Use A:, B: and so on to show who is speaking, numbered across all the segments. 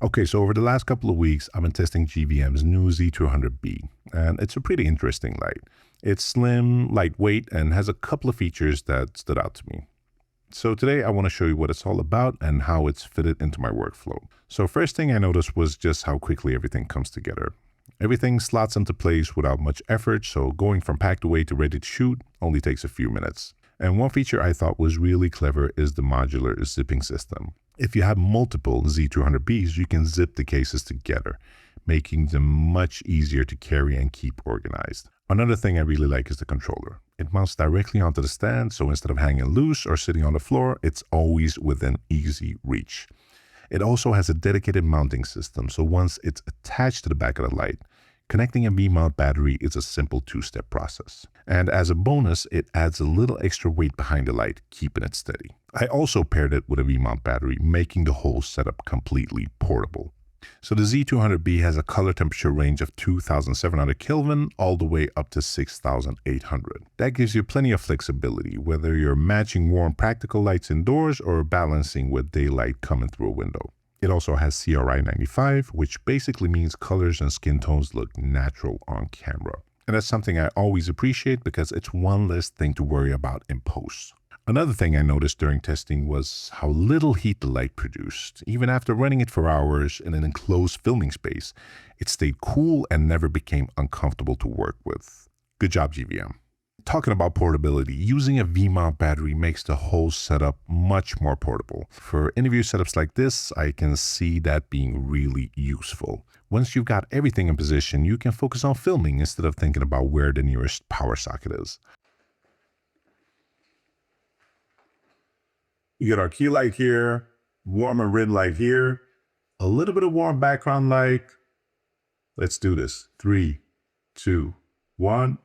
A: Okay, so over the last couple of weeks, I've been testing GVM's new Z200B, and it's a pretty interesting light. It's slim, lightweight, and has a couple of features that stood out to me. So today I want to show you what it's all about and how it's fitted into my workflow. So first thing I noticed was just how quickly everything comes together. Everything slots into place without much effort, so going from packed away to ready to shoot only takes a few minutes. And one feature I thought was really clever is the modular zipping system. If you have multiple Z200Bs, you can zip the cases together, making them much easier to carry and keep organized. Another thing I really like is the controller. It mounts directly onto the stand, so instead of hanging loose or sitting on the floor, it's always within easy reach. It also has a dedicated mounting system, so once it's attached to the back of the light, connecting a V-mount battery is a simple two-step process. And as a bonus, it adds a little extra weight behind the light, keeping it steady. I also paired it with a V-mount battery, making the whole setup completely portable. So the Z200B has a color temperature range of 2700 Kelvin all the way up to 6800. That gives you plenty of flexibility, whether you're matching warm practical lights indoors or balancing with daylight coming through a window. It also has CRI 95, which basically means colors and skin tones look natural on camera. And that's something I always appreciate because it's one less thing to worry about in post. Another thing I noticed during testing was how little heat the light produced. Even after running it for hours in an enclosed filming space, it stayed cool and never became uncomfortable to work with. Good job, GVM. Talking about portability, using a V-mount battery makes the whole setup much more portable. For interview setups like this, I can see that being really useful. Once you've got everything in position, you can focus on filming instead of thinking about where the nearest power socket is. You get our key light here, warm and red light here, a little bit of warm background light. Let's do this. 3, 2, 1.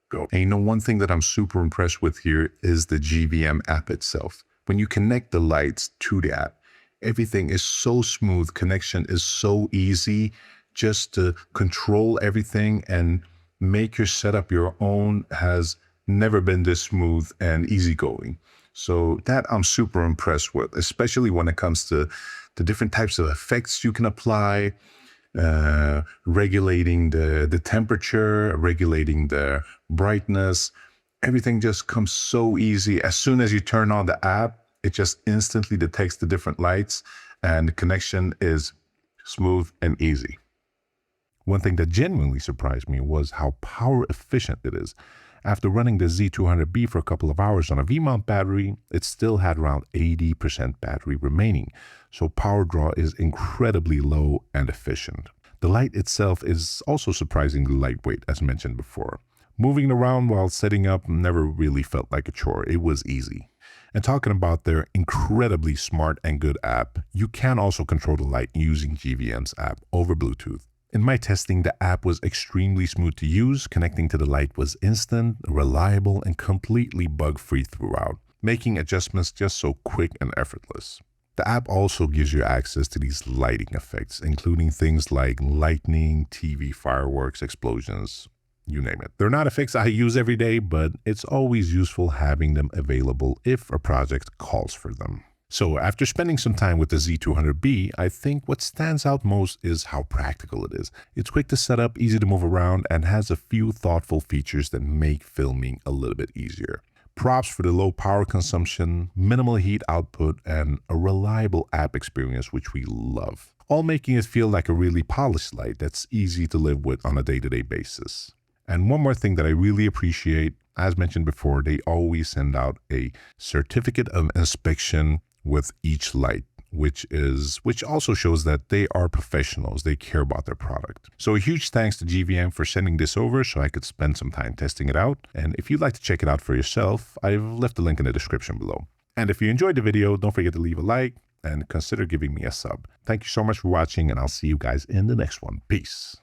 A: Go. And one thing that I'm super impressed with here is the GVM app itself. When you connect the lights to the app, everything is so smooth. Connection is so easy. Just to control everything and make your setup your own has never been this smooth and easygoing. So that I'm super impressed with, especially when it comes to the different types of effects you can apply. Regulating the temperature, regulating the brightness, everything just comes so easy. As soon as you turn on the app, it just instantly detects the different lights and the connection is smooth and easy. One thing that genuinely surprised me was how power efficient it is. After running the Z200B for a couple of hours on a V-mount battery, it still had around 80% battery remaining, so power draw is incredibly low and efficient. The light itself is also surprisingly lightweight, as mentioned before. Moving around while setting up never really felt like a chore. It was easy. And talking about their incredibly smart and good app, you can also control the light using GVM's app over Bluetooth. In my testing, the app was extremely smooth to use. Connecting to the light was instant, reliable, and completely bug-free throughout, making adjustments just so quick and effortless. The app also gives you access to these lighting effects, including things like lightning, TV fireworks, explosions, you name it. They're not effects I use every day, but it's always useful having them available if a project calls for them. So after spending some time with the Z200B, I think what stands out most is how practical it is. It's quick to set up, easy to move around, and has a few thoughtful features that make filming a little bit easier. Props for the low power consumption, minimal heat output, and a reliable app experience, which we love. All making it feel like a really polished light that's easy to live with on a day-to-day basis. And one more thing that I really appreciate, as mentioned before, they always send out a certificate of inspection with each light, which also shows that they are professionals. They care about their product. So a huge thanks to GVM for sending this over so I could spend some time testing it out. And if you'd like to check it out for yourself, I've left a link in the description below. And if you enjoyed the video, don't forget to leave a like and consider giving me a sub. Thank you so much for watching, and I'll see you guys in the next one. Peace.